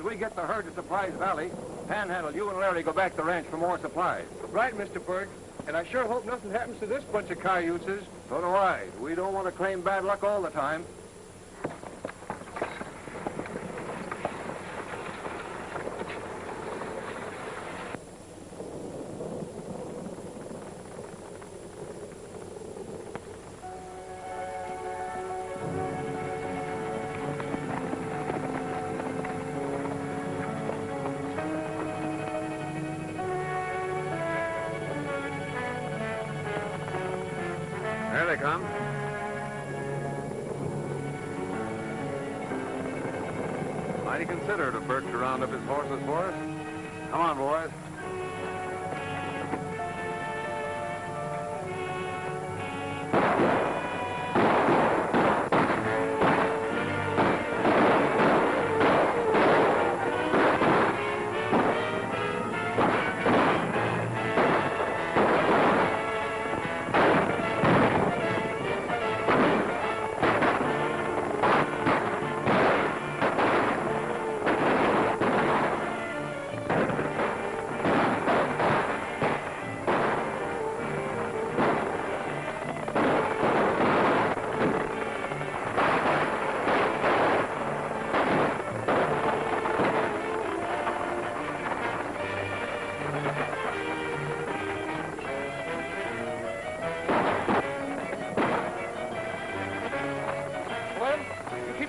we get the herd to Surprise Valley, Panhandle, you and Larry go back to the ranch for more supplies. Right, Mr. Berg. And I sure hope nothing happens to this bunch of cayuses. So do I. We don't want to claim bad luck all the time. There they come. Mighty considerate of Bert to round up his horses for us. Come on, boys.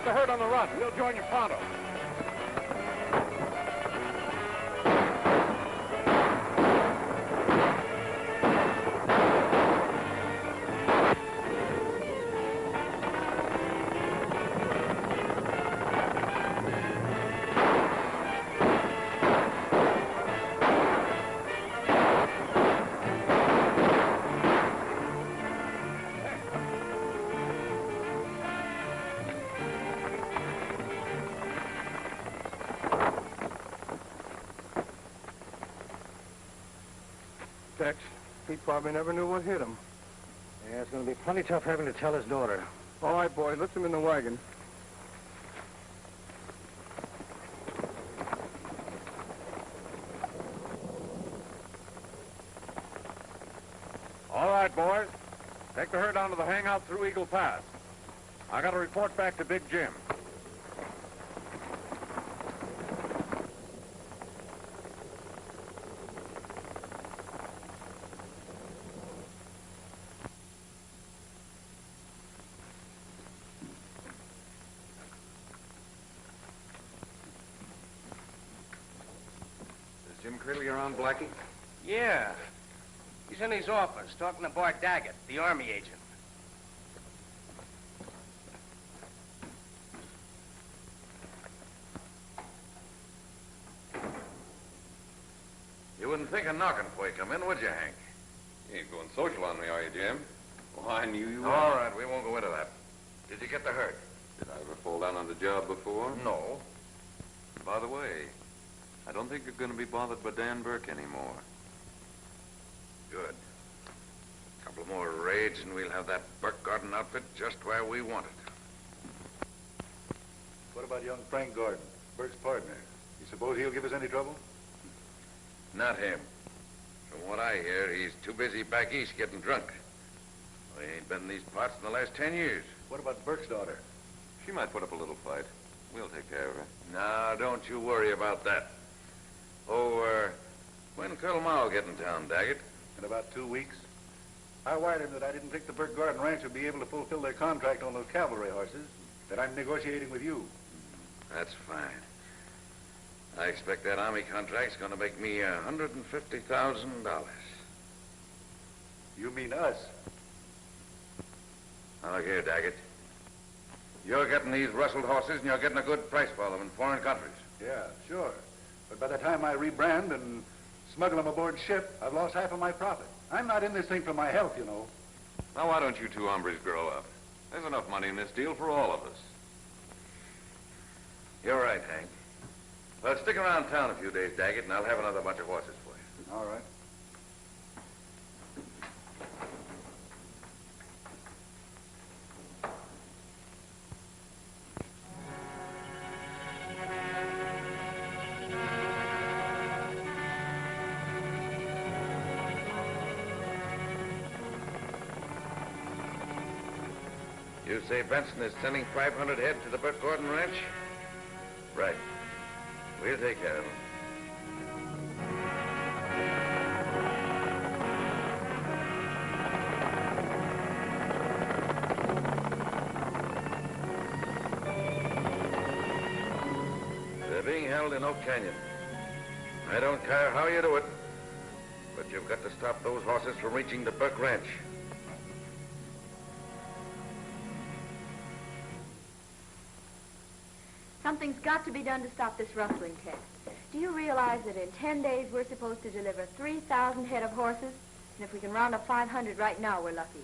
The herd on the run. We'll join you pronto. Tex, he probably never knew what hit him. Yeah, it's going to be plenty tough having to tell his daughter. All right, boys, let's him in the wagon. All right, boys. Take the herd down to the hangout through Eagle Pass. I got to report back to Big Jim. Is Jim Cradley around, Blackie? Yeah. He's in his office talking to Bart Daggett, the Army agent. You wouldn't think of knocking before you come in, would you, Hank? You ain't going social on me, are you, Jim? Well, I knew you were. All right, we won't go into that. Did you get the herd? Did I ever fall down on the job before? No. By the way, I don't think you're going to be bothered by Dan Burke anymore. Good. A couple more raids and we'll have that Burke Garden outfit just where we want it. What about young Frank Gordon, Burke's partner? You suppose he'll give us any trouble? Not him. From what I hear, he's too busy back east getting drunk. Well, he ain't been in these parts in the last 10 years. What about Burke's daughter? She might put up a little fight. We'll take care of her. No, don't you worry about that. Oh, when Colonel Mao get in town, Daggett? In about 2 weeks. I wired him that I didn't think the Burke Garden Ranch would be able to fulfill their contract on those cavalry horses, that I'm negotiating with you. That's fine. I expect that Army contract's going to make me $150,000. You mean us? Now, look here, Daggett. You're getting these rustled horses, and you're getting a good price for them in foreign countries. Yeah, sure. But by the time I rebrand and smuggle them aboard ship, I've lost half of my profit. I'm not in this thing for my health, you know. Now, why don't you two hombres grow up? There's enough money in this deal for all of us. You're right, Hank. Well, stick around town a few days, Daggett, and I'll have another bunch of horses for you. All right. You say Benson is sending 500 head to the Burt Gordon Ranch? Right. We'll take care of them. They're being held in Oak Canyon. I don't care how you do it, but you've got to stop those horses from reaching the Burke Ranch. Something's got to be done to stop this rustling test. Do you realize that in 10 days we're supposed to deliver 3,000 head of horses? And if we can round up 500 right now, we're lucky.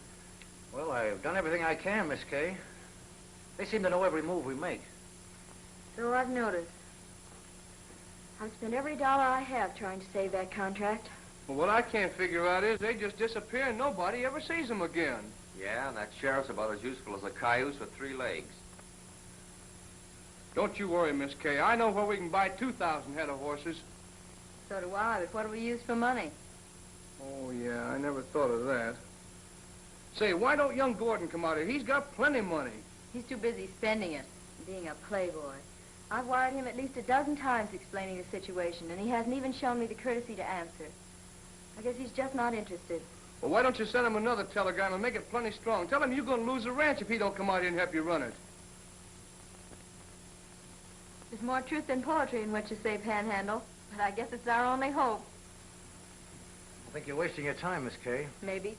Well, I've done everything I can, Miss Kay. They seem to know every move we make. So I've noticed. I've spent every dollar I have trying to save that contract. Well, what I can't figure out is they just disappear and nobody ever sees them again. Yeah, and that sheriff's about as useful as a cayuse with 3 legs. Don't you worry, Miss Kay. I know where we can buy 2,000 head of horses. So do I, but what do we use for money? Oh, yeah, I never thought of that. Say, why don't young Gordon come out here? He's got plenty of money. He's too busy spending it, being a playboy. I've wired him at least a dozen times explaining the situation, and he hasn't even shown me the courtesy to answer. I guess he's just not interested. Well, why don't you send him another telegram and make it plenty strong? Tell him you're going to lose the ranch if he don't come out here and help you run it. There's more truth than poetry in what you say, Panhandle, but I guess it's our only hope. I think you're wasting your time, Miss Kay. Maybe.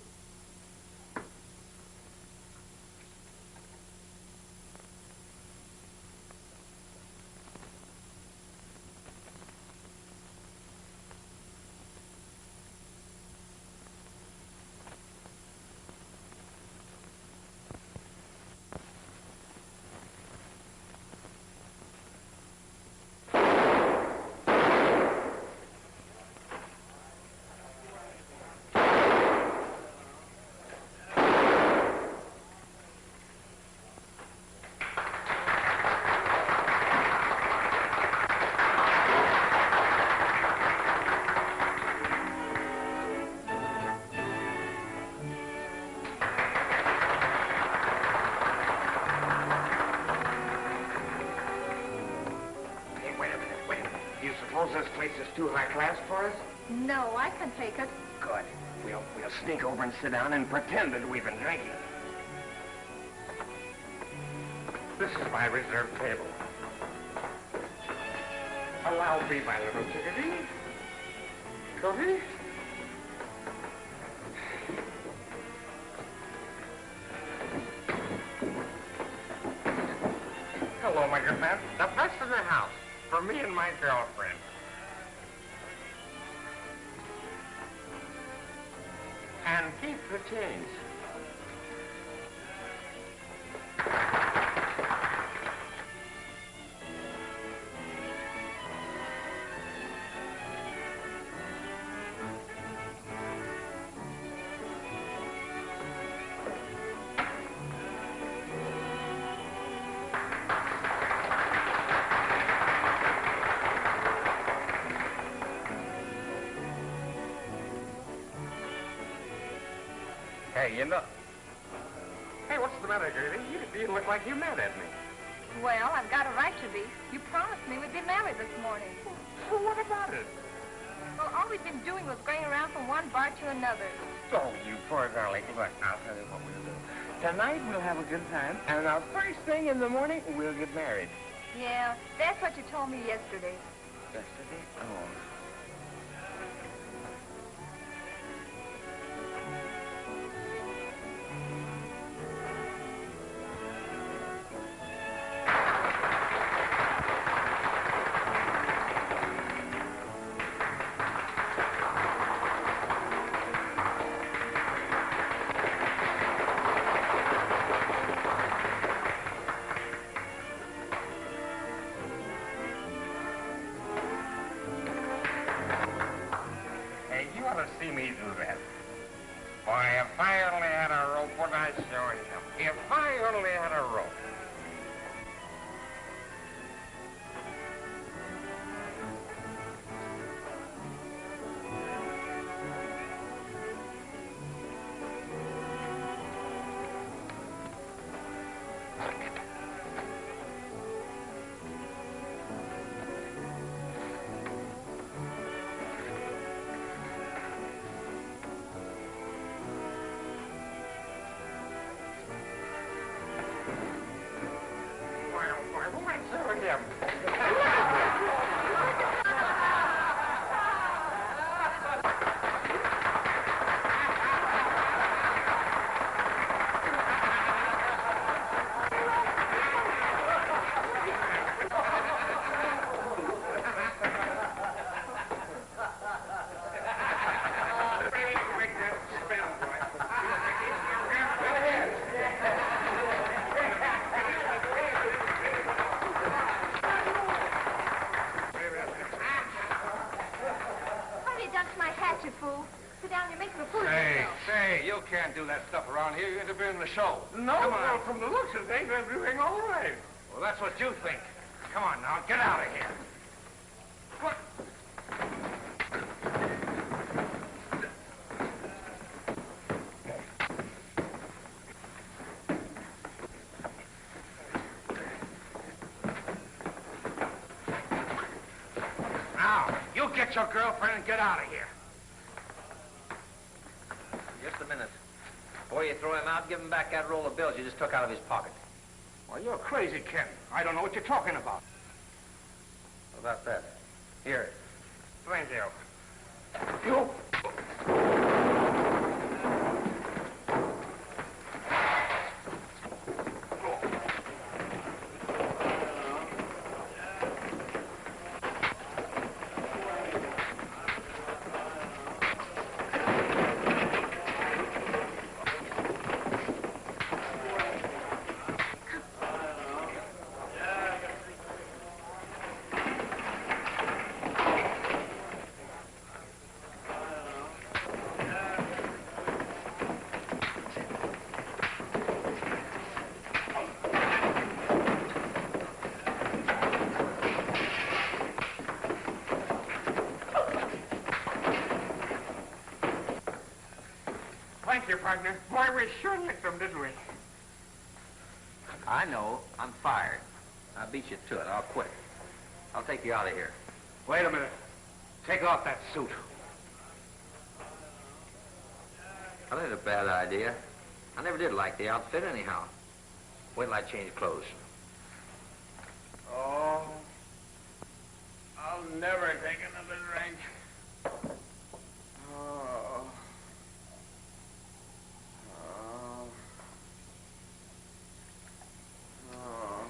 This place is too high class for us? No, I can take it. Good. We'll sneak over and sit down and pretend that we've been drinking. This is my reserved table. Allow me, my little chickadee. Cody? Hello, my good man. The best in the house for me and my girlfriend. And keep the change. Hey, you know... Hey, what's the matter, Gertie? You look like you're mad at me. Well, I've got a right to be. You promised me we'd be married this morning. Well, what about it? Well, all we've been doing was going around from one bar to another. Oh, you poor darling. Look, I'll tell you what we'll do. Tonight we'll have a good time, and our first thing in the morning, we'll get married. Yeah, that's what you told me yesterday. Yesterday? Oh. See me do that. Boy, if I only had a rope, would I show him? If I only had a rope. him. You can't do that stuff around here. You interfere in the show. No, Come on. well, from the looks of things, I'm doing all right. Well, that's what you think. Come on now, get out of here. What? Now, you get your girlfriend and get out of here. Just a minute. Before you throw him out, give him back that roll of bills you just took out of his pocket. Well, you're crazy, Ken. I don't know what you're talking about. What about that? Here. Thank you. You... Thank you, partner. Boy, we sure licked them, didn't we? I know. I'm fired. I beat you to it. I'll quit. I'll take you out of here. Wait a minute. Take off that suit. That ain't a bad idea. I never did like the outfit anyhow. Wait till I change clothes. Oh, I'll never take another drink. Oh. Oh. Oh.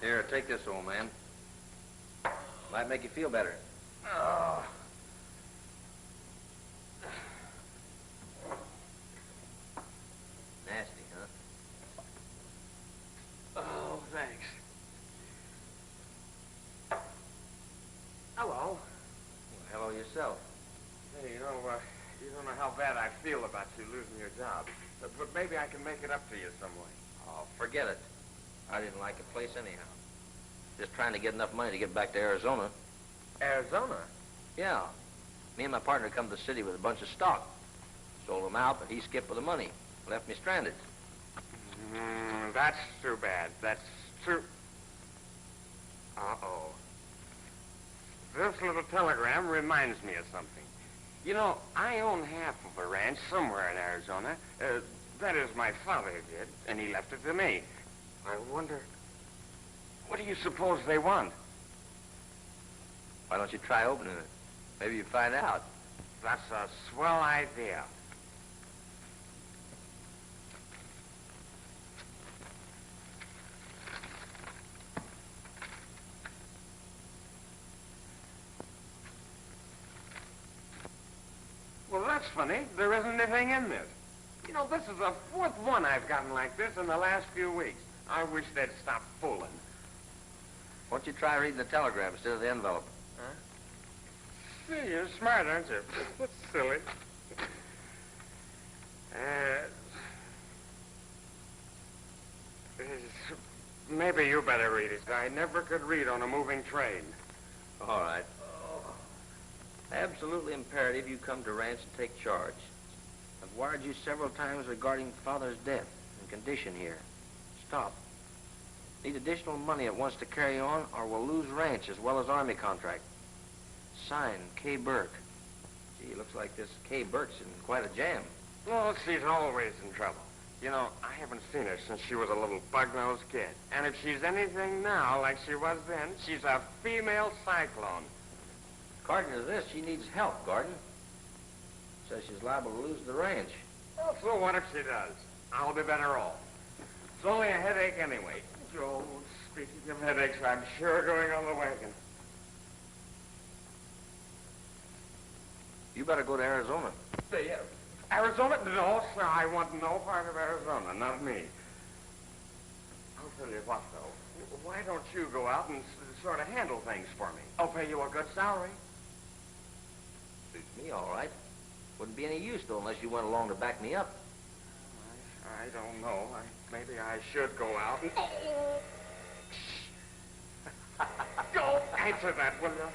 Here, take this, old man. Might make you feel better. Oh. Nasty, huh? Oh, thanks. Hello. Well, hello yourself. Hey, you don't know how bad I feel about you losing your job. But maybe I can make it up to you some way. Oh, forget it. I didn't like the place anyhow. Just trying to get enough money to get back to Arizona. Arizona? Yeah. Me and my partner come to the city with a bunch of stock. Sold them out, but he skipped with the money. Left me stranded. That's too bad. That's too... Uh-oh. This little telegram reminds me of something. You know, I own half of a ranch somewhere in Arizona. That is, my father did, and he left it to me. I wonder, what do you suppose they want? Why don't you try opening it? Maybe you find out. That's a swell idea. Well, that's funny. There isn't anything in this. You know, this is the fourth one I've gotten like this in the last few weeks. I wish they'd stop fooling. Why don't you try reading the telegram instead of the envelope? Huh? See, you're smart, aren't you? That's silly. Maybe you better read it. I never could read on a moving train. All right. Absolutely imperative you come to ranch and take charge. I've wired you several times regarding Father's death and condition here. Stop. Need additional money at once to carry on, or we'll lose ranch as well as Army contract. Signed, K. Burke. Gee, looks like this K. Burke's in quite a jam. Well, she's always in trouble. You know, I haven't seen her since she was a little bug-nosed kid. And if she's anything now like she was then, she's a female cyclone. According to this, she needs help, Gordon. Says she's liable to lose the ranch. Well, so what if she does? I'll be better off. It's only a headache anyway. Joe, speaking of headaches, I'm sure going on the wagon. You better go to Arizona. Arizona? No, sir, I want no part of Arizona, not me. I'll tell you what, though. Why don't you go out and sort of handle things for me? I'll pay you a good salary. Suits me all right. Wouldn't be any use, though, unless you went along to back me up. I don't know. Maybe I should go out and... Go! Answer that, will you?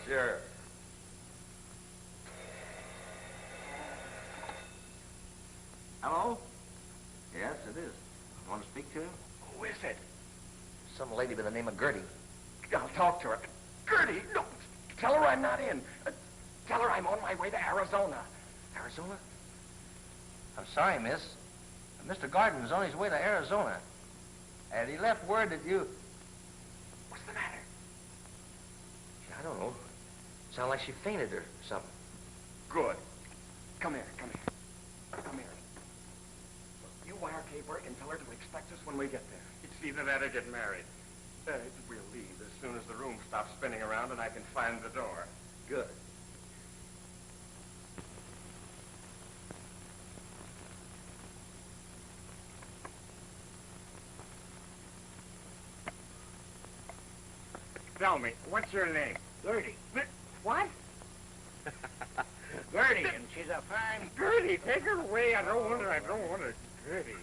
Sure. Hello? Yes, it is. Want to speak to him? Who is it? Some lady by the name of Gertie. I'll talk to her. Gertie, no, tell her I'm not in. Tell her I'm on my way to Arizona. Arizona? I'm sorry, miss. Mr. Gordon's on his way to Arizona. And he left word that you... What's the matter? I don't know. Sound like she fainted or something. Good. Come here, come here. Come here. You wire Caper and tell her to expect us when we get there. It's either that or get married. We'll leave as soon as the room stops spinning around and I can find the door. Good. Tell me, what's your name? Gertie. What? Gertie, and she's a fine... Gertie, take her away. I don't want her. Gertie.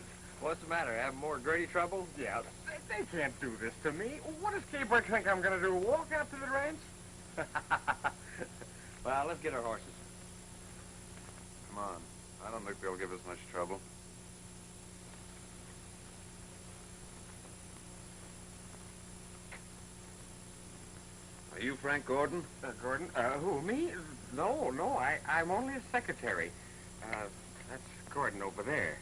What's the matter? Have more Gertie trouble? Yeah, they can't do this to me. What does Caper think I'm going to do, walk out to the ranch? Well, let's get our horses. Come on. I don't think they'll give us much trouble. Are you Frank Gordon? Gordon? Who, me? No, I'm only a secretary. That's Gordon over there.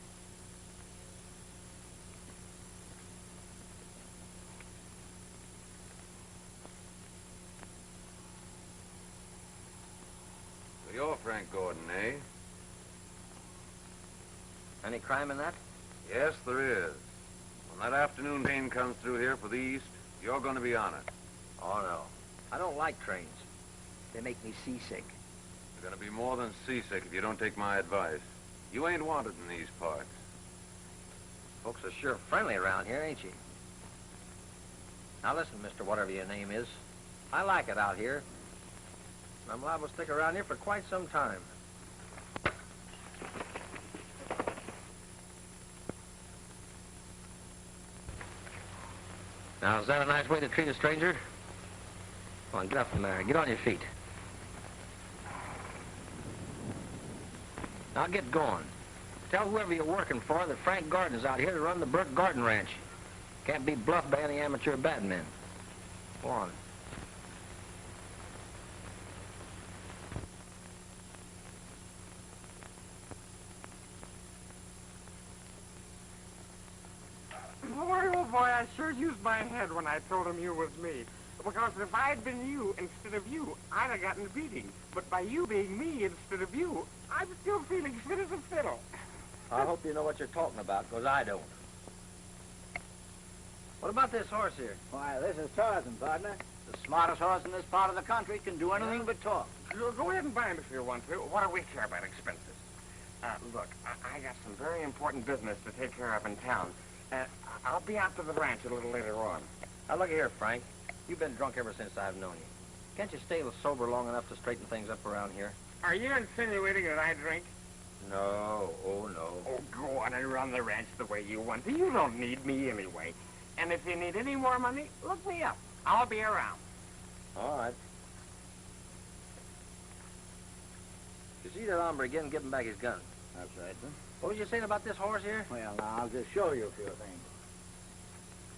So you're Frank Gordon, eh? Any crime in that? Yes, there is. When that afternoon train comes through here for the east, you're going to be on it. Oh, no. I don't like trains. They make me seasick. You're going to be more than seasick if you don't take my advice. You ain't wanted in these parts. Folks are sure friendly around here, ain't you? Now listen, mister, whatever your name is. I like it out here. I'm liable to stick around here for quite some time. Now, is that a nice way to treat a stranger? Come on, get up from there. Get on your feet. Now get going. Tell whoever you're working for that Frank Gordon's out here to run the Burke Gordon Ranch. Can't be bluffed by any amateur batmen. Go on. Boy, oh boy, I sure used my head when I told him you was me. Because if I'd been you instead of you, I'd have gotten a beating. But by you being me instead of you, I'm still feeling fit as a fiddle. I hope you know what you're talking about, because I don't. What about this horse here? Why, this is Tarzan, partner. The smartest horse in this part of the country can do anything but talk. Go ahead and buy him if you want to. What do we care about expenses? Look, I got some very important business to take care of in town. I'll be out to the ranch a little later on. Now, look here, Frank. You've been drunk ever since I've known you. Can't you stay sober long enough to straighten things up around here? Are you insinuating that I drink? No. Oh, no. Oh, go on and run the ranch the way you want to. You don't need me anyway. And if you need any more money, look me up. I'll be around. All right. You see that hombre again? Give him back his gun. That's right, sir. What was you saying about this horse here? Well, now, I'll just show you a few things.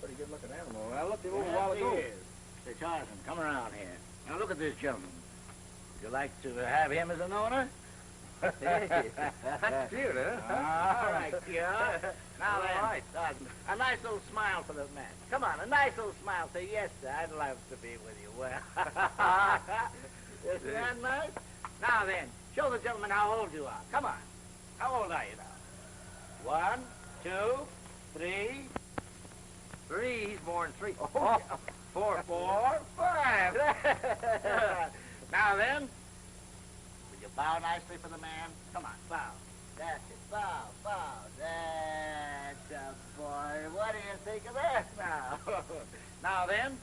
Pretty good-looking animal. I looked him over a while Yes, ago. he is. Say, Tarzan, come around here. Now, look at this gentleman. Would you like to have him as an owner? Hey, that's cute, huh? All right, yeah. Now then, Sergeant, a nice little smile for the man. Come on, a nice little smile. Say, yes, sir, I'd love to be with you. Well, isn't that nice? Now then, show the gentleman how old you are. Come on. How old are you now? 1, 2, 3. 3, he's born 3. Oh, 4, 5. Now then, will you bow nicely for the man? Come on, bow. That's it. Bow, bow. That's a boy. What do you think of that now? Now then,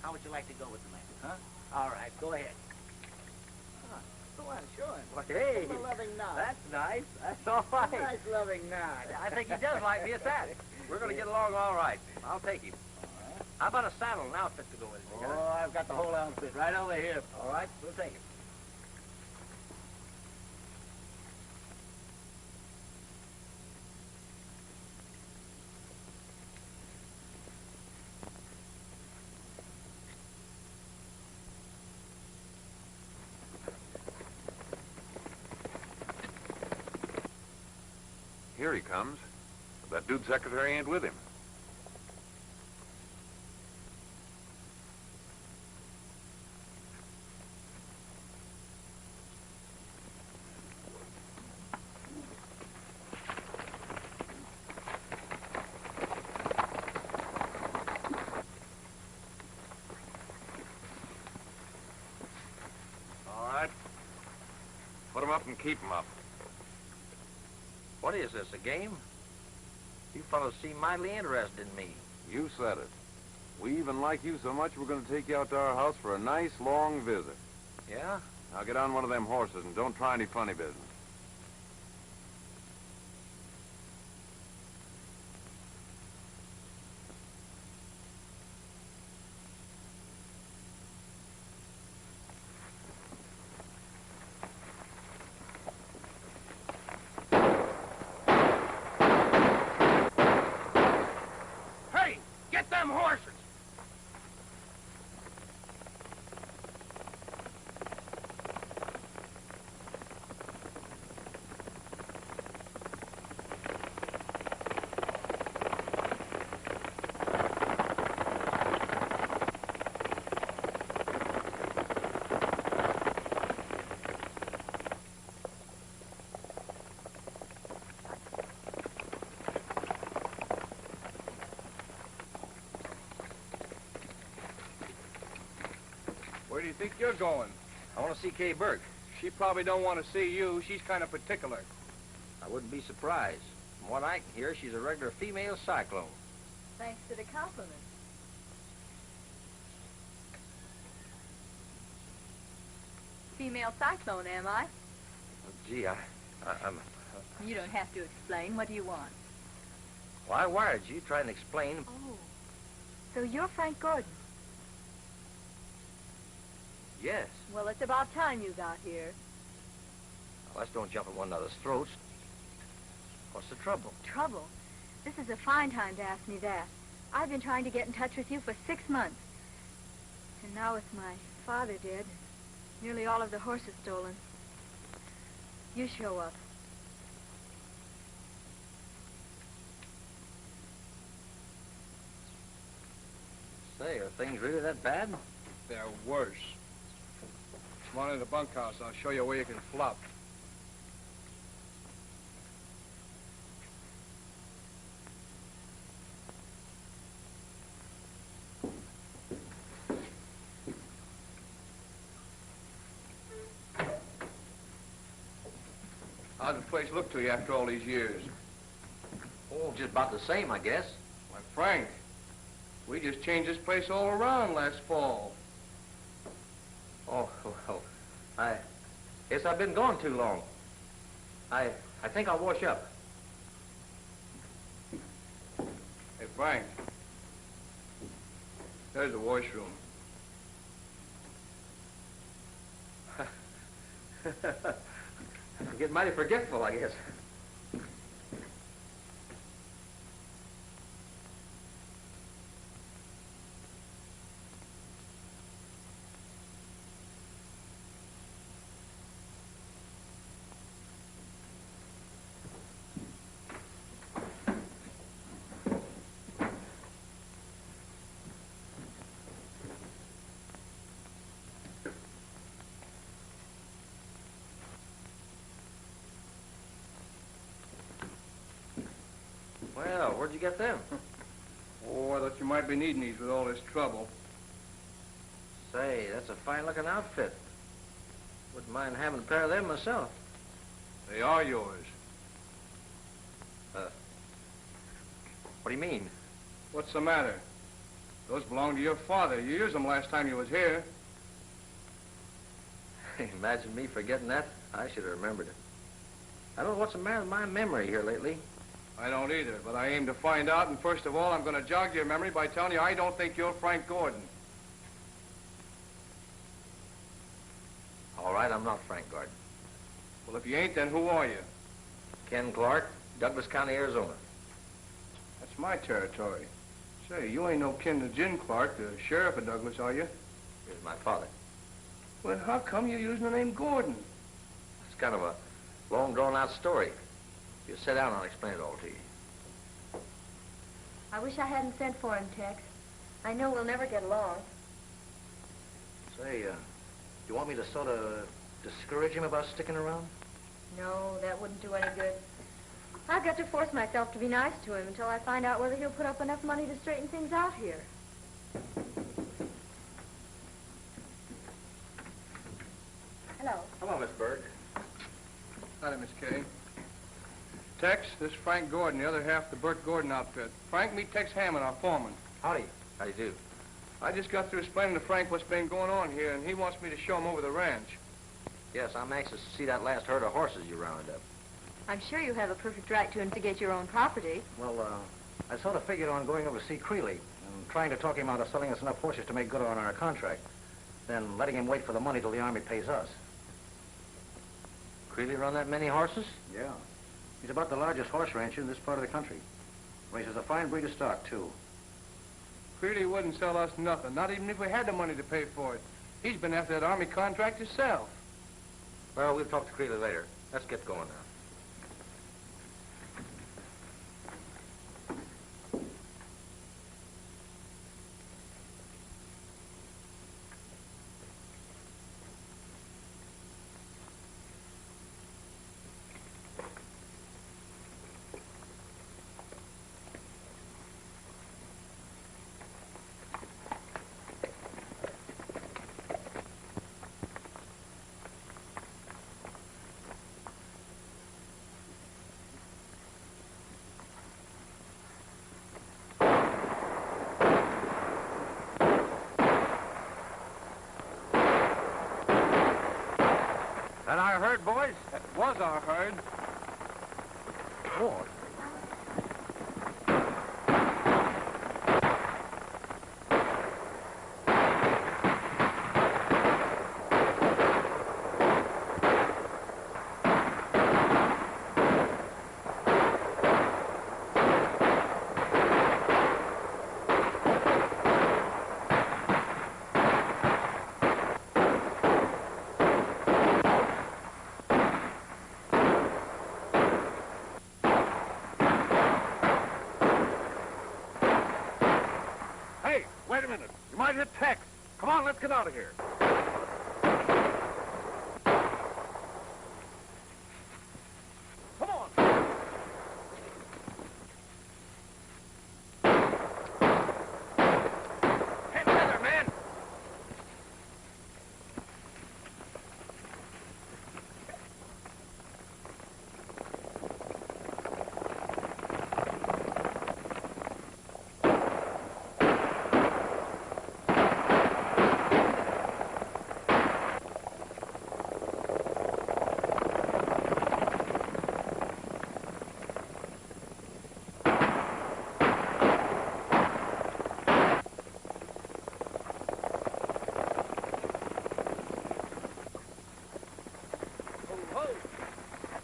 how would you like to go with the man, huh? All right, go ahead. Go on, show him. Well, hey, A loving nod. that's nice. That's all right. A nice loving nod. I think he does like me at that. We're going to get along all right. I'll take him. How about a saddle and outfit to go with it? Oh, I've got the whole outfit right over here. All right, we'll take it. Here he comes. That dude's secretary ain't with him. All right. Put him up and keep him up. What is this, a game? You fellows seem mightily interested in me. You said it. We even like you so much we're going to take you out to our house for a nice, long visit. Yeah? Now get on one of them horses and don't try any funny business. Hey, get them horses! Where do you think you're going? I want to see Kay Burke. She probably don't want to see you. She's kind of particular. I wouldn't be surprised. From what I can hear, she's a regular female cyclone. Thanks for the compliment. Female cyclone, am I? Gee, I'm... You don't have to explain. What do you want? Well, I wired you trying to explain. Oh. So you're Frank Gordon. Yes. Well, it's about time you got here. Well, let's don't jump at one another's throats. What's the trouble? Trouble? This is a fine time to ask me that. I've been trying to get in touch with you for 6 months. And now it's my father dead. Nearly all of the horses stolen. You show up. Say, are things really that bad? They're worse. Come on in the bunkhouse. I'll show you where you can flop. How's the place look to you after all these years? Oh, just about the same, I guess. Why, Frank, we just changed this place all around last fall. Oh, well, I guess I've been gone too long. I think I'll wash up. Hey, Frank, there's the washroom. I'm getting mighty forgetful, I guess. Well, where'd you get them? Oh, I thought you might be needing these with all this trouble. Say, that's a fine-looking outfit. Wouldn't mind having a pair of them myself. They are yours. What do you mean? What's the matter? Those belong to your father. You used them last time you was here. Imagine me forgetting that. I should have remembered it. I don't know what's the matter with my memory here lately. I don't either, but I aim to find out, and first of all, I'm going to jog your memory by telling you I don't think you're Frank Gordon. All right, I'm not Frank Gordon. Well, if you ain't, then who are you? Ken Clark, Douglas County, Arizona. That's my territory. Say, you ain't no kin to Jim Clark, the sheriff of Douglas, are you? Here's my father. Well, how come you're using the name Gordon? It's kind of a long, drawn-out story. If you sit down, I'll explain it all to you. I wish I hadn't sent for him, Tex. I know we'll never get along. Say, you want me to sort of discourage him about sticking around? No, that wouldn't do any good. I've got to force myself to be nice to him until I find out whether he'll put up enough money to straighten things out here. Hello. Hello, Miss Berg. Howdy, Miss Kay. Tex, this is Frank Gordon, the other half of the Burt Gordon outfit. Frank, meet Tex Hammond, our foreman. Howdy. How do you do? I just got through explaining to Frank what's been going on here, and he wants me to show him over the ranch. Yes, I'm anxious to see that last herd of horses you rounded up. I'm sure you have a perfect right to investigate your own property. Well, I sort of figured on going over to see Creeley and trying to talk him out of selling us enough horses to make good on our contract, then letting him wait for the money till the Army pays us. Creeley run that many horses? Yeah. He's about the largest horse rancher in this part of the country. Raises a fine breed of stock, too. Creeley wouldn't sell us nothing, not even if we had the money to pay for it. He's been after that Army contract himself. Well, we'll talk to Creeley later. Let's get going now. That our herd, boys? That was our herd. Boy. Wait a minute. You might hit Tex. Come on, let's get out of here. Come on. Hey, leather, man.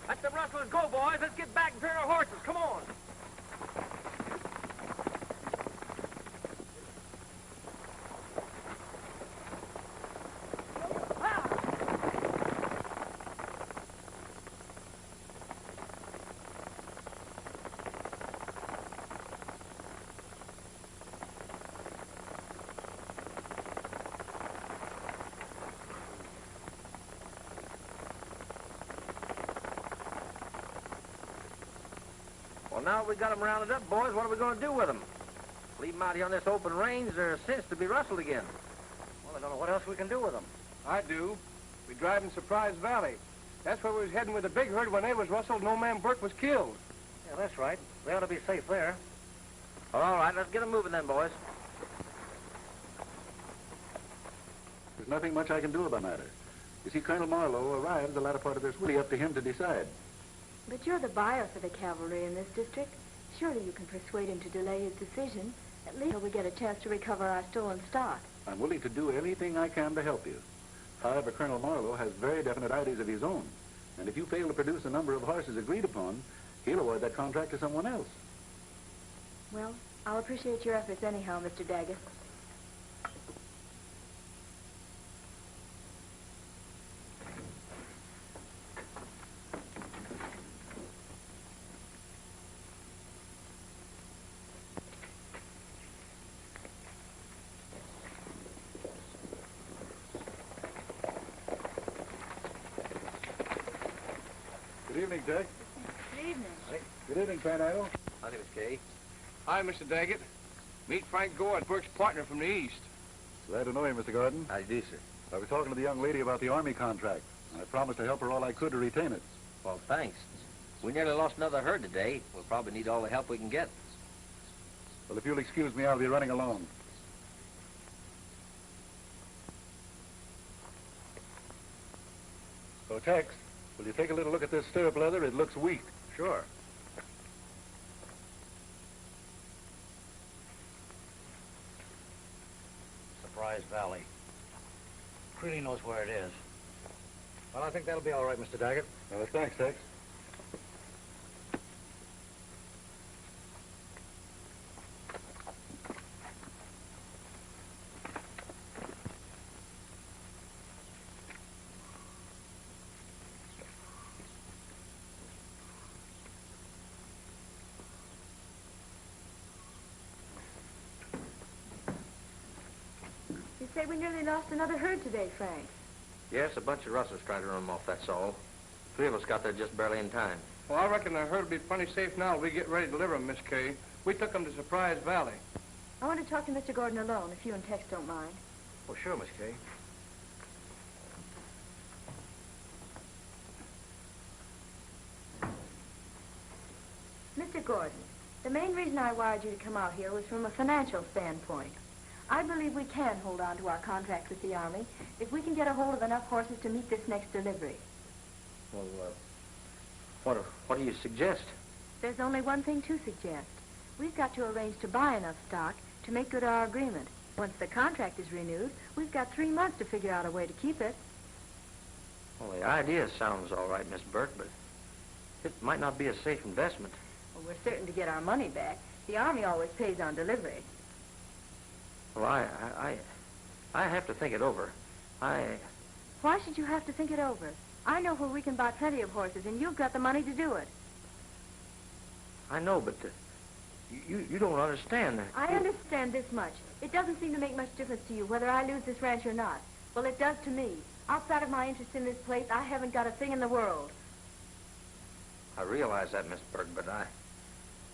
Let the rustlers go, boys. Let's get back and turn our horses. Come on. Well, now we got them rounded up, boys, what are we going to do with them? Leave them out here on this open range, they're since to be rustled again. Well, I don't know what else we can do with them. I do. We drive in Surprise Valley. That's where we was heading with the big herd when they was rustled and old man Burke was killed. Yeah, that's right. They ought to be safe there. All right, let's get them moving then, boys. There's nothing much I can do about the matter. You see, Colonel Marlowe arrived the latter part of this week. Up to him to decide. But you're the buyer for the cavalry in this district. Surely you can persuade him to delay his decision, at least until we get a chance to recover our stolen stock. I'm willing to do anything I can to help you. However, Colonel Marlowe has very definite ideas of his own. And if you fail to produce the number of horses agreed upon, he'll award that contract to someone else. Well, I'll appreciate your efforts anyhow, Mr. Daggett. Good evening, Dick. Good evening. Good evening, Panhandle. My name is Kay. Hi, Mr. Daggett. Meet Frank Gordon, Burke's partner from the east. Glad to know you, Mr. Gordon. How do you do, sir? I was talking to the young lady about the Army contract. I promised to help her all I could to retain it. Well, thanks. We nearly lost another herd today. We'll probably need all the help we can get. Well, if you'll excuse me, I'll be running along. So, Tex, will you take a little look at this stirrup leather? It looks weak. Sure. Surprise Valley. Creedy knows where it is. Well, I think that'll be all right, Mr. Daggett. Thanks, Tex. You say we nearly lost another herd today, Frank. Yes, a bunch of rustlers tried to run them off, that's all. 3 of us got there just barely in time. Well, I reckon the herd will be plenty safe now till we get ready to deliver them, Miss Kay. We took them to Surprise Valley. I want to talk to Mr. Gordon alone, if you and Tex don't mind. Oh, sure, Miss Kay. Mr. Gordon, the main reason I wired you to come out here was from a financial standpoint. I believe we can hold on to our contract with the Army if we can get a hold of enough horses to meet this next delivery. Well, what do you suggest? There's only one thing to suggest. We've got to arrange to buy enough stock to make good our agreement. Once the contract is renewed, we've got 3 months to figure out a way to keep it. Well, the idea sounds all right, Miss Burke, but it might not be a safe investment. Well, we're certain to get our money back. The Army always pays on delivery. Well, I have to think it over. Why should you have to think it over? I know where we can buy plenty of horses, and you've got the money to do it. I know, but you don't understand. I understand this much. It doesn't seem to make much difference to you whether I lose this ranch or not. Well, it does to me. Outside of my interest in this place, I haven't got a thing in the world. I realize that, Miss Burke, but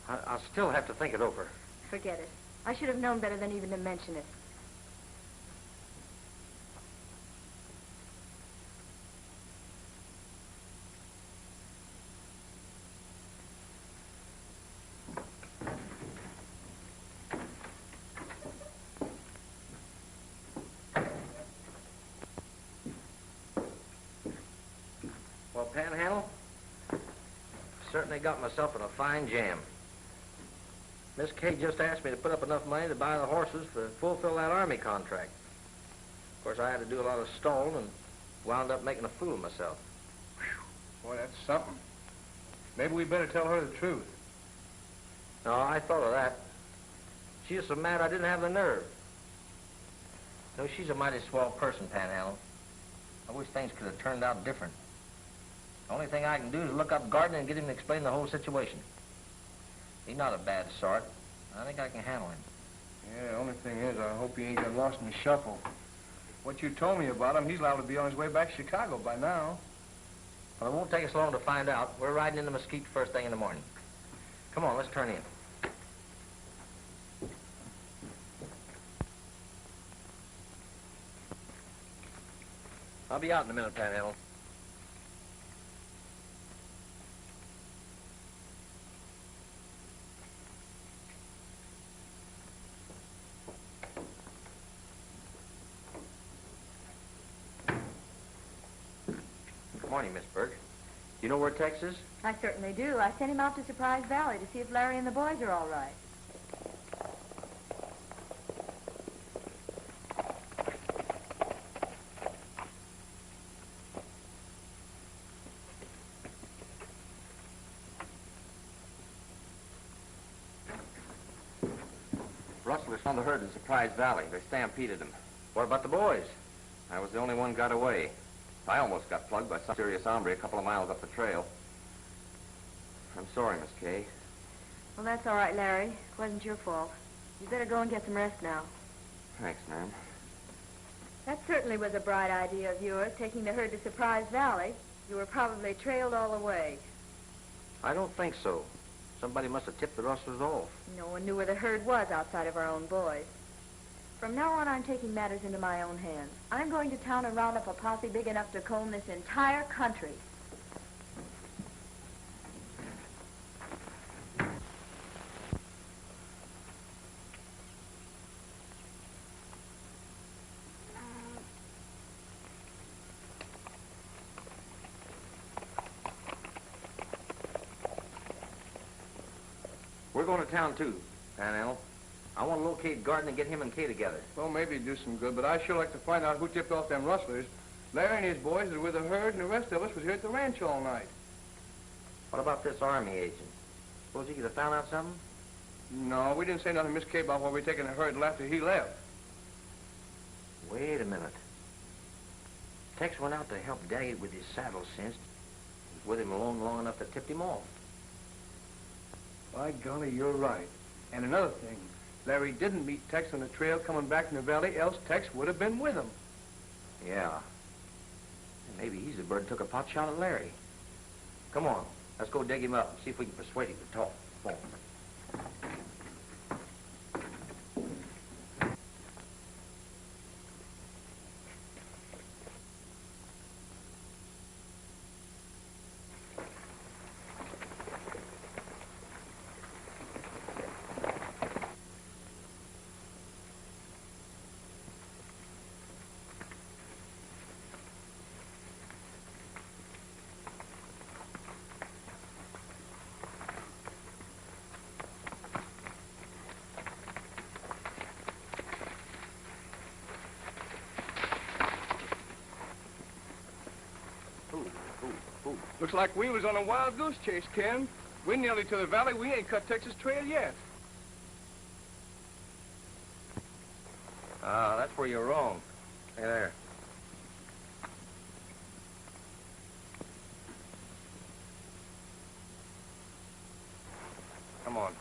I'll still have to think it over. Forget it. I should have known better than even to mention it. Well, Panhandle, certainly got myself in a fine jam. Miss Kay just asked me to put up enough money to buy the horses to fulfill that Army contract. Of course, I had to do a lot of stalling and wound up making a fool of myself. Boy, that's something. Maybe we better tell her the truth. No, I thought of that. She was so mad I didn't have the nerve. No, she's a mighty swell person, Panhandle. I wish things could have turned out different. The only thing I can do is look up Gardner and get him to explain the whole situation. He's not a bad sort. I think I can handle him. Yeah, the only thing is, I hope he ain't got lost in the shuffle. What you told me about him, he's liable to be on his way back to Chicago by now. Well, it won't take us long to find out. We're riding into Mesquite first thing in the morning. Come on, let's turn in. I'll be out in a minute, Panhandle. Good morning, Miss Burke. You know where Tex is? I certainly do. I sent him out to Surprise Valley to see if Larry and the boys are all right. Rustlers found the herd in Surprise Valley. They stampeded them. What about the boys? I was the only one got away. I almost got plugged by some serious hombre a couple of miles up the trail. I'm sorry, Miss Kay. Well, that's all right, Larry. It wasn't your fault. You better go and get some rest now. Thanks, ma'am. That certainly was a bright idea of yours, taking the herd to Surprise Valley. You were probably trailed all the way. I don't think so. Somebody must have tipped the rustlers off. No one knew where the herd was outside of our own boys. From now on, I'm taking matters into my own hands. I'm going to town and round up a posse big enough to comb this entire country. We're going to town, too, Panhandle. I want to locate Garden and get him and Kay together. Well, maybe it'd do some good, but I'd sure like to find out who tipped off them rustlers. Larry and his boys are with the herd, and the rest of us was here at the ranch all night. What about this Army agent? Suppose he could have found out something? No, we didn't say nothing to Miss Kay about where we taking the herd till after he left. Wait a minute. Tex went out to help Daggett with his saddle cinched. He was with him alone long enough to tip him off. By golly, you're right. And another thing, Larry didn't meet Tex on the trail coming back from the valley, else Tex would have been with him. Yeah. Maybe he's the bird who took a pot shot at Larry. Come on, let's go dig him up and see if we can persuade him to talk. Come on. Looks like we was on a wild goose chase, Ken. We're nearly to the valley. We ain't cut Texas trail yet. That's where you're wrong. Hey there. Come on.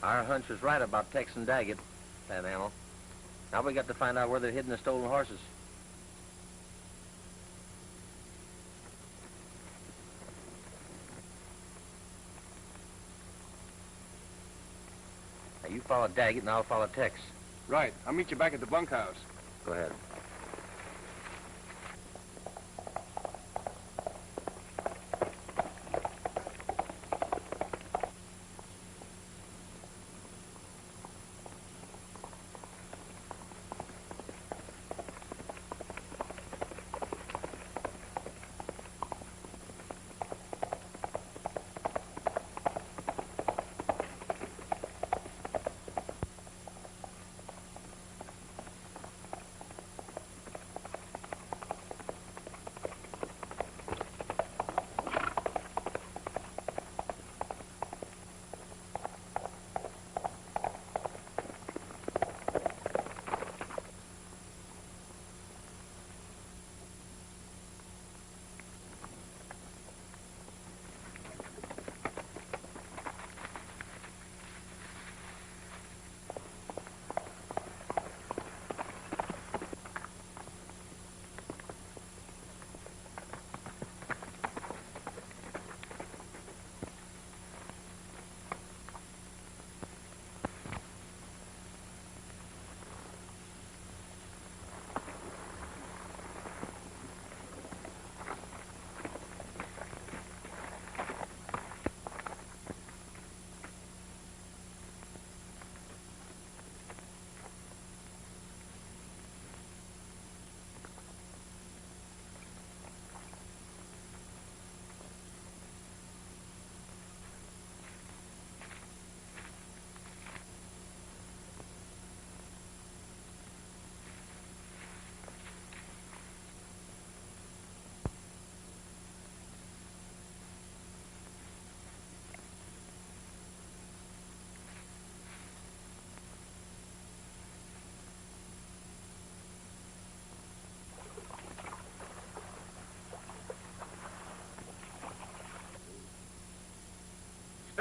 Our hunch was right about Tex and Daggett, Panhandle. Now we got to find out where they're hidden the stolen horses. Now you follow Daggett and I'll follow Tex. Right. I'll meet you back at the bunkhouse. Go ahead.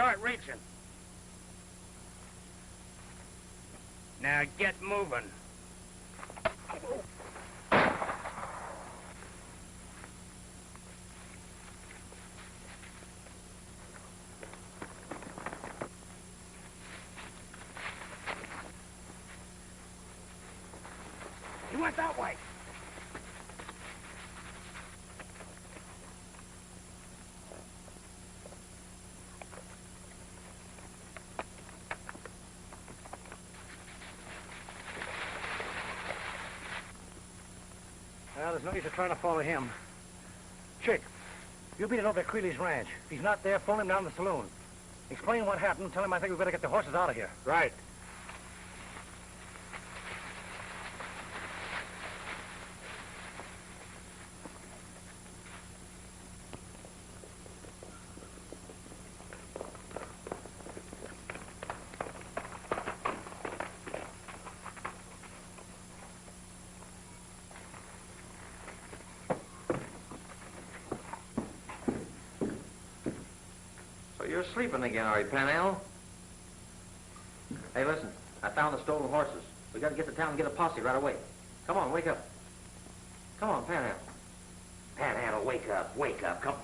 start reaching. Now get moving. He went that way. Well, there's no use of trying to follow him. Chick, you beat it over at Creeley's ranch. If he's not there, phone him down to the saloon. Explain what happened. Tell him I think we better get the horses out of here. Right. You're sleeping again, are you, Panhandle? Hey, listen. I found the stolen horses. We got to get to town and get a posse right away. Come on, wake up. Come on, Panhandle. Panhandle, wake up. Wake up. Come.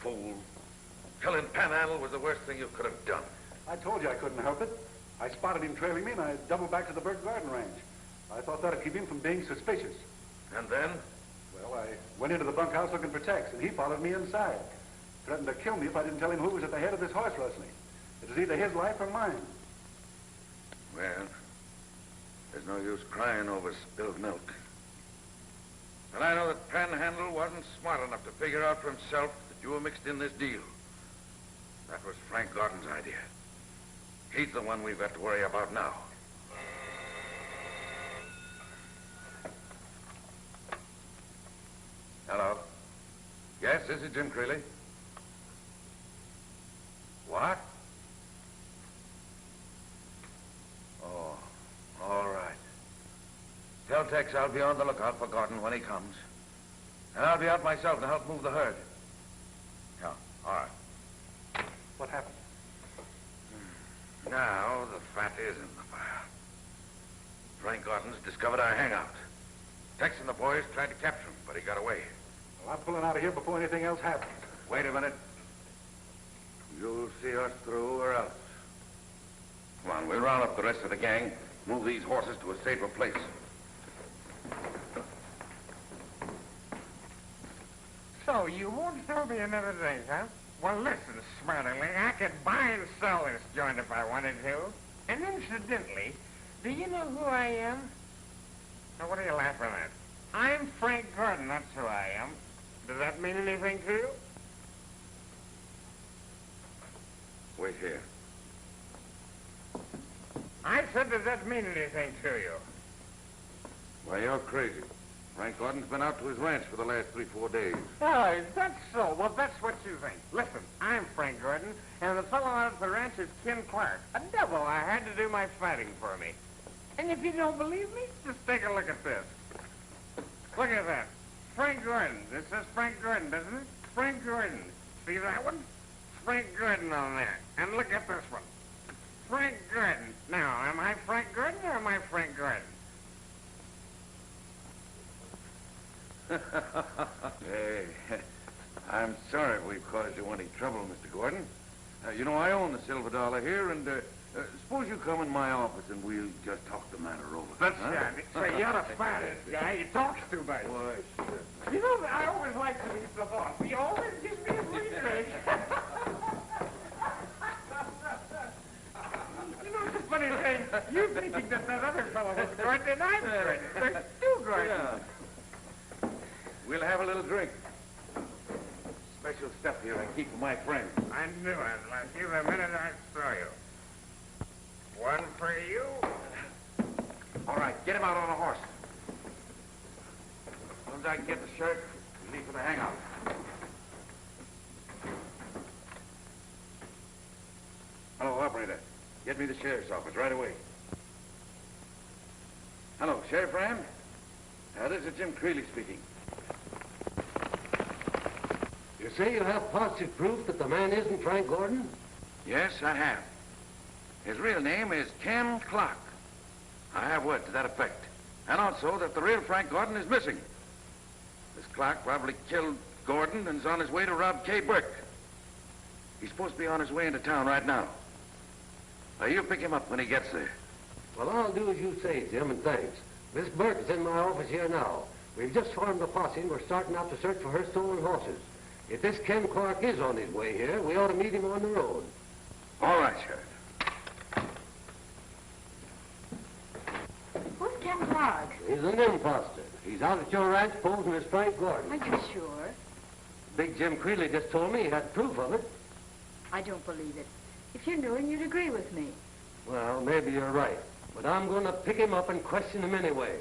Fool. Killing Panhandle was the worst thing you could have done. I told you I couldn't help it. I spotted him trailing me, and I doubled back to the Burke Garden Ranch. I thought that'd keep him from being suspicious. And then? Well, I went into the bunkhouse looking for Tex, and he followed me inside. Threatened to kill me if I didn't tell him who was at the head of this horse rustling. It was either his life or mine. Well, there's no use crying over spilled milk. And I know that Panhandle wasn't smart enough to figure out for himself that you were mixed in this deal. That was Frank Gordon's idea. He's the one we've got to worry about now. Hello. Yes, this is Jim Creeley. What? Oh, all right. Tell Tex I'll be on the lookout for Gordon when he comes. And I'll be out myself to help move the herd. Yeah, all right. What happened? Now the fat is in the fire. Frank Gordon's discovered our hangout. Tex and the boys tried to capture him, but he got away. Well, I'm pulling out of here before anything else happens. Wait a minute. You'll see us through or else. Come on, we'll round up the rest of the gang, move these horses to a safer place. So, you won't throw me another drink, huh? Well, listen, Smarterling, I could buy and sell this joint if I wanted to. And incidentally, do you know who I am? Now, what are you laughing at? I'm Frank Gordon, that's who I am. Does that mean anything to you? Wait here. I said, does that mean anything to you? Why, you're crazy. Frank Gordon's been out to his ranch for the last 3-4 days. Oh, is that so? Well, that's what you think. Listen, I'm Frank Gordon, and the fellow out at the ranch is Ken Clark, a devil I had to do my fighting for me. And if you don't believe me, just take a look at this. Look at that. Frank Gordon. This says Frank Gordon, doesn't it? Frank Gordon. See that one? Frank Gordon on there. And look at this one. Frank Gordon. Now, am I Frank Gordon or am I Frank Gordon? Hey, I'm sorry if we've caused you any trouble, Mr. Gordon. You know, I own the silver dollar here, and suppose you come in my office and we'll just talk the matter over. That's right. Say, you're the fattest guy. He talks too much. Why, sure. You know, I always like to meet the boss. He always gives me a free drink. You know, it's a funny thing. You thinking that other fellow was Gordon, and I'm Gordon. There's two Gordons. Yeah. We'll have a little drink. special stuff here I keep for my friends. I knew it, Lucky, the minute I saw you. One for you. All right, get him out on a horse. As soon as I can get the shirt, we leave for the hangout. Hello, operator. Get me the sheriff's office right away. Hello, Sheriff Ram? This is Jim Creeley speaking. You say you have positive proof that the man isn't Frank Gordon? Yes, I have. His real name is Ken Clark. I have word to that effect. And also that the real Frank Gordon is missing. This Clark probably killed Gordon and is on his way to rob Kay Burke. He's supposed to be on his way into town right now. Now, you pick him up when he gets there. Well, I'll do as you say, Jim, and thanks. Miss Burke is in my office here now. We've just formed a posse and we're starting out to search for her stolen horses. If this Ken Clark is on his way here, we ought to meet him on the road. All right, Sheriff. Who's Ken Clark? He's an imposter. He's out at your ranch posing as Frank Gordon. Are you sure? Big Jim Creeley just told me he had proof of it. I don't believe it. If you knew him, you'd agree with me. Well, maybe you're right. But I'm going to pick him up and question him anyway.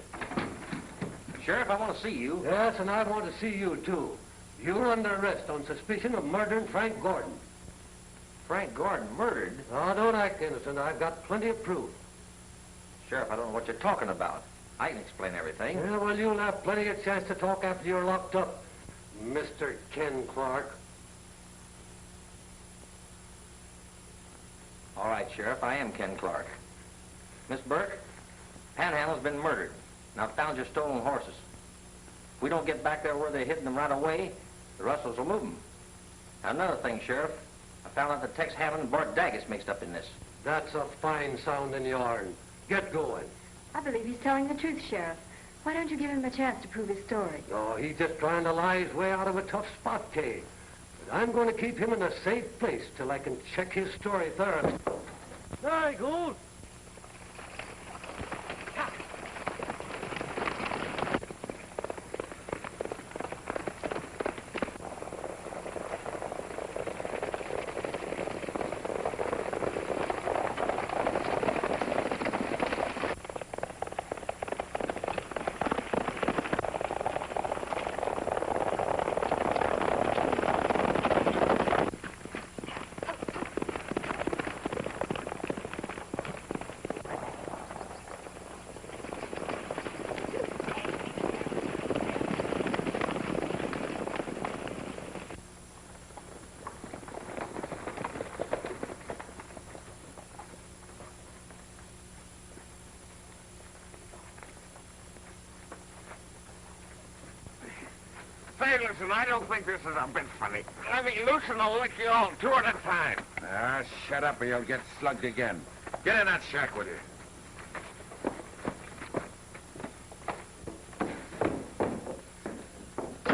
Sheriff, I want to see you. Yes, and I want to see you, too. You're under arrest on suspicion of murdering Frank Gordon. Frank Gordon murdered? Oh, don't act innocent. I've got plenty of proof. Sheriff, I don't know what you're talking about. I can explain everything. Yeah, well, you'll have plenty of chance to talk after you're locked up, Mr. Ken Clark. All right, Sheriff, I am Ken Clark. Miss Burke, Panhandle's been murdered. Now, found your stolen horses. If we don't get back there where they're hidden them right away, the rustlers will move them. Now, another thing, Sheriff, I found out that Tex Hammond and Bart Daggett's mixed up in this. That's a fine sounding yarn. Get going. I believe he's telling the truth, Sheriff. Why don't you give him a chance to prove his story? Oh, he's just trying to lie his way out of a tough spot, Kay. But I'm going to keep him in a safe place till I can check his story thoroughly. There he goes. Say, listen, I don't think this is a bit funny. Let me loosen and lick you all two at a time. Ah, shut up or you'll get slugged again. Get in that shack with you.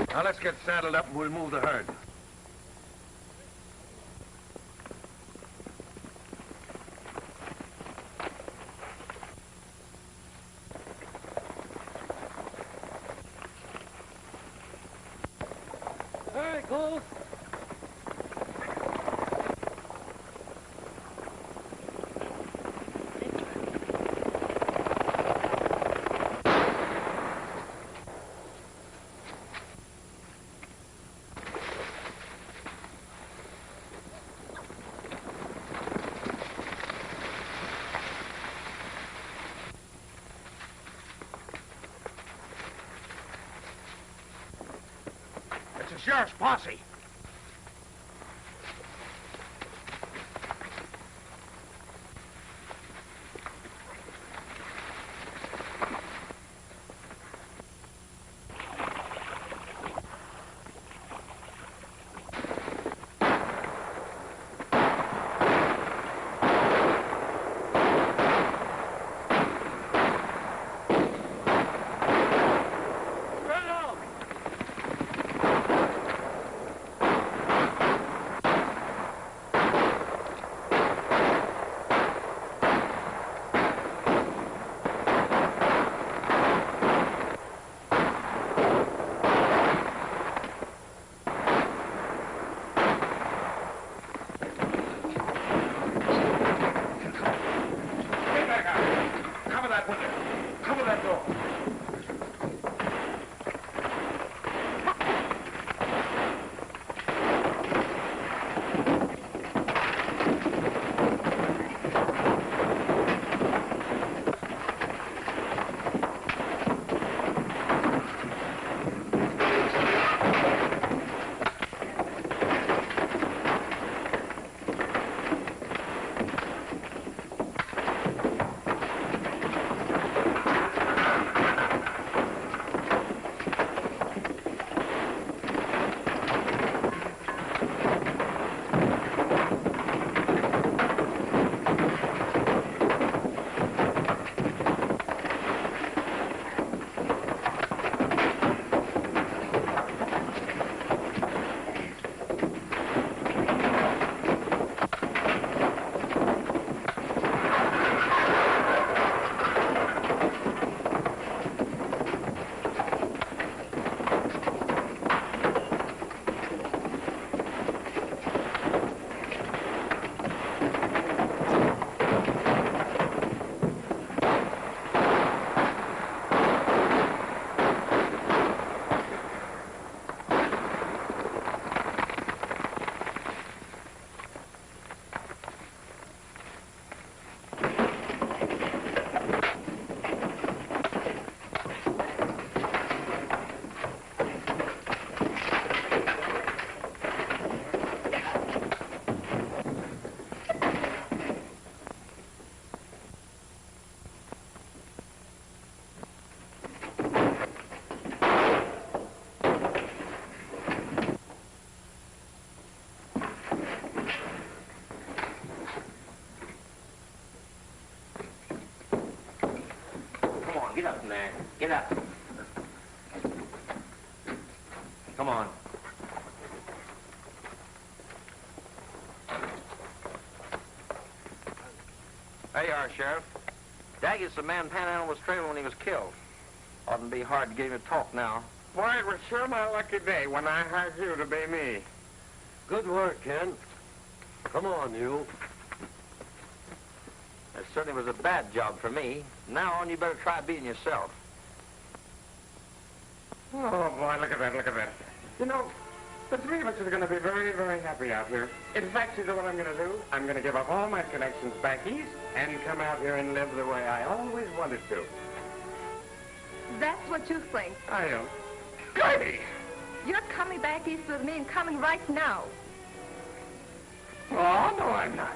Now, let's get saddled up and we'll move the herd. There he goes. It's a sheriff's posse. get up from there. Get up. Come on. There you are, Sheriff. Daggett's the man Panhandle was trailing when he was killed. Oughtn't be hard to get him to talk now. Boy, it was sure my lucky day when I hired you to be me. Good work, Ken. Come on, you. That certainly was a bad job for me. From now on, you better try being yourself. Oh, boy, look at that, look at that. You know, the three of us are going to be very, very happy out here. In fact, you know what I'm going to do? I'm going to give up all my connections back east and come out here and live the way I always wanted to. That's what you think. I am. Goody! You're coming back east with me and coming right now. Oh, no, I'm not.